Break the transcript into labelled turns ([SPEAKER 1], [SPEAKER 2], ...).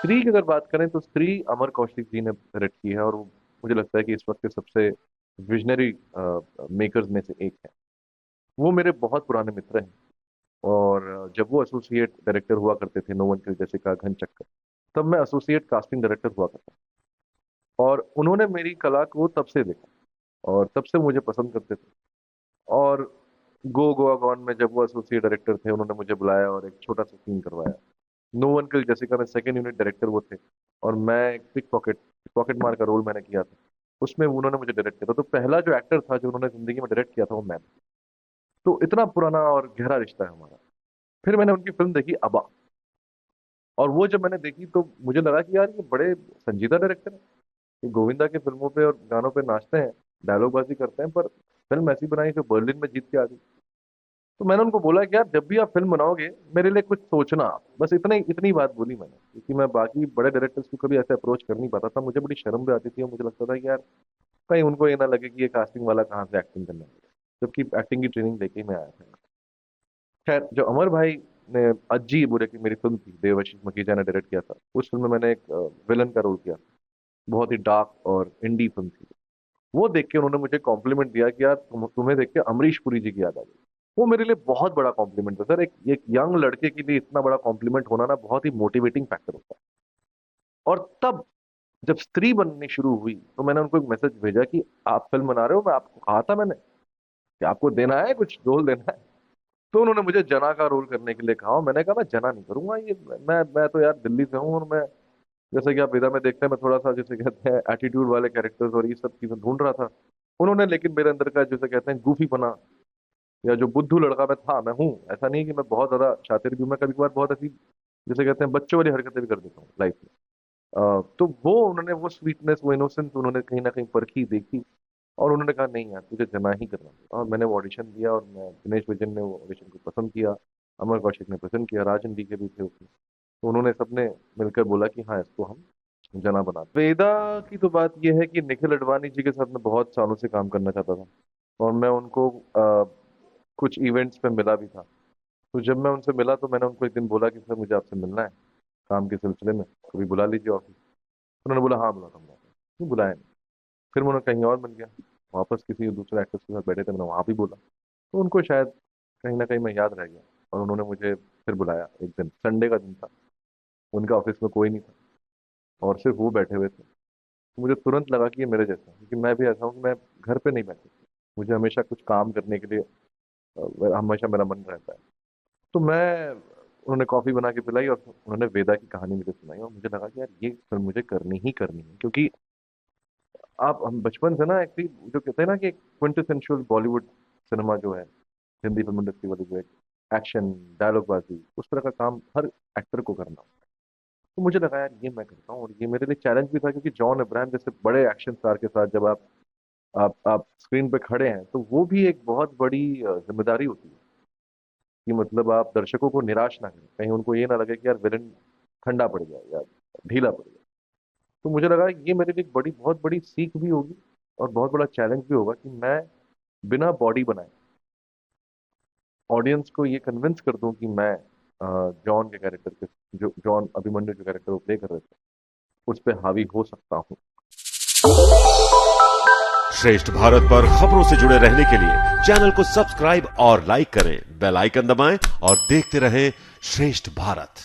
[SPEAKER 1] स्त्री की अगर बात करें तो स्त्री अमर कौशिक जी ने डायरेक्ट की है, और मुझे लगता है कि इस वक्त के सबसे विजनरी मेकर्स में से एक है। वो मेरे बहुत पुराने मित्र हैं, और जब वो एसोसिएट डायरेक्टर हुआ करते थे नो वन किल जेसिका, घन चक्कर, तब मैं एसोसिएट कास्टिंग डायरेक्टर हुआ करता था। और उन्होंने मेरी कला को तब से देखा, और तब से मुझे पसंद करते थे। और गो गोवा गॉन में जब वो एसोसिएट डायरेक्टर थे, उन्होंने मुझे बुलाया और एक छोटा सा सीन करवाया। नो वन किल जेसिका में सेकंड यूनिट डायरेक्टर वो थे, और मैं एक पिक पॉकेट पॉकेट मार का रोल मैंने किया था। उसमें उन्होंने मुझे डायरेक्ट किया था, तो पहला जो एक्टर था जो उन्होंने जिंदगी में डायरेक्ट किया था वो मैं था। तो इतना पुराना और गहरा रिश्ता है हमारा। फिर मैंने उनकी फिल्म देखी अबा, और वो जब मैंने देखी तो मुझे लगा कि यार ये बड़े संजीदा डायरेक्टर हैं। ये गोविंदा की फिल्मों पे और गानों पे नाचते हैं, डायलॉग बाजी करते हैं, पर फिल्म ऐसी बनाई जो बर्लिन में जीत के आ गई। तो मैंने उनको बोला कि यार जब भी आप फिल्म बनाओगे मेरे लिए कुछ सोचना। बस इतनी इतनी बात बोली मैंने, क्योंकि मैं बाकी बड़े डायरेक्टर्स को कभी ऐसे अप्रोच कर नहीं पाता था। मुझे बड़ी शर्म भी आती थी, और मुझे लगता था कि यार कहीं उनको ये ना लगे कि ये कास्टिंग वाला कहाँ से एक्टिंग करने लगा, जबकि एक्टिंग की ट्रेनिंग लेके ही मैं आया था। खैर, जो अमर भाई ने अज्जी बुरे की मेरी फिल्म थी, देवाशीष मखीजा ने डायरेक्ट किया था, उस फिल्म में मैंने एक विलन का रोल किया। बहुत ही डार्क और इंडी फिल्म थी। वो देख के उन्होंने मुझे कॉम्प्लीमेंट दिया कि यार तुम्हें देख के अमरीश पुरी जी की याद आ गई। वो मेरे लिए बहुत बड़ा कॉम्प्लीमेंट था सर। एक यंग लड़के के लिए इतना बड़ा कॉम्प्लीमेंट होना ना बहुत ही मोटिवेटिंग फैक्टर होता है। और तब जब स्त्री बननी शुरू हुई तो मैंने उनको एक मैसेज भेजा कि आप फिल्म बना रहे हो, मैं आपको कहा था मैंने कि आपको देना है, कुछ रोल देना है। तो उन्होंने मुझे जना का रोल करने के लिए कहा, और मैंने कहा मैं जना नहीं करूंगा। ये मैं तो यार दिल्ली से हूँ, और मैं, जैसे कि आप विदा में देखते हैं, मैं थोड़ा सा जैसे कहते हैं एटीट्यूड वाले कैरेक्टर्स और ये सब चीजें ढूंढ रहा था। उन्होंने लेकिन मेरे अंदर का जैसे कहते हैं गूफी बना, या जो बुद्धू लड़का मैं था, मैं हूँ। ऐसा नहीं कि मैं बहुत ज्यादा शातिर भी हूँ, मैं कभी कभार बहुत ऐसी जैसे कहते हैं बच्चों वाली हरकतें भी कर देता हूँ लाइफ में। तो वो उन्होंने वो स्वीटनेस, वो इनोसेंस उन्होंने कहीं ना कहीं परखी, देखी, और उन्होंने कहा नहीं यार तुझे जना ही करना है। और मैंने वो ऑडिशन दिया, और मैं, दिनेश विजन ने वो ऑडिशन को पसंद किया, अमर कौशिक ने पसंद किया, राजन डी के भी थे उसमें। तो उन्होंने सबने मिलकर बोला कि हाँ इसको हम जना बना दें। वेदा की तो बात यह है कि निखिल अडवाणी जी के साथ मैं बहुत सालों से काम करना चाहता था, और मैं उनको कुछ इवेंट्स पे मिला भी था। तो जब मैं उनसे मिला तो मैंने उनको एक दिन बोला कि सर मुझे आपसे मिलना है काम के सिलसिले में, कभी बुला लीजिए ऑफिस। उन्होंने बोला हाँ बुला दूंगा। क्यों बुलाया नहीं। फिर मैं उन्हें कहीं और मिल गया, वापस किसी दूसरे एक्टर्स के साथ बैठे थे, मैंने वहां भी बोला। तो उनको शायद कहीं ना कहीं मैं याद रह गया, और उन्होंने मुझे फिर बुलाया। एक दिन संडे का दिन था, उनका ऑफिस में कोई नहीं था, और सिर्फ वो बैठे हुए थे। तो मुझे तुरंत लगा कि ये मेरे जैसा है, क्योंकि मैं भी ऐसा हूँ कि मैं घर पे नहीं बैठता। मुझे हमेशा कुछ काम करने के लिए हमेशा मेरा मन रहता है। तो मैं, उन्होंने कॉफी बना के पिलाई, और उन्होंने वेदा की कहानी मुझे सुनाई, और मुझे लगा कि यार ये फिल्म मुझे करनी ही करनी है। क्योंकि आप, हम बचपन से ना एक्चुअली जो कहते हैं ना कि क्विंटेसेंशियल बॉलीवुड सिनेमा जो है, हिंदी फिल्म इंडस्ट्री वाली, जो है एक्शन डायलॉग बाजी, उस तरह का काम हर एक्टर को करना होता है। तो मुझे लगा यार ये मैं करता हूँ, और ये मेरे लिए चैलेंज भी था, क्योंकि जॉन अब्राहम जैसे बड़े एक्शन स्टार के साथ जब आप स्क्रीन पे खड़े हैं, तो वो भी एक बहुत बड़ी जिम्मेदारी होती है कि मतलब आप दर्शकों को निराश ना करें, कहीं उनको ये ना लगे कि यार विलन ठंडा पड़ गया या ढीला पड़ गया। तो मुझे लगा ये मेरे लिए एक बड़ी, बहुत बड़ी सीख भी होगी, और बहुत बड़ा चैलेंज भी होगा कि मैं बिना बॉडी बनाए ऑडियंस को ये कन्विंस कर दूं कि मैं जॉन के कैरेक्टर के, जो जॉन अभिमन्यु जो कैरेक्टर वो प्ले कर रहे थे, उस पर हावी हो सकता हूँ।
[SPEAKER 2] श्रेष्ठ भारत पर खबरों से जुड़े रहने के लिए चैनल को सब्सक्राइब और लाइक करें, बेल आइकन दबाएं और देखते रहें श्रेष्ठ भारत।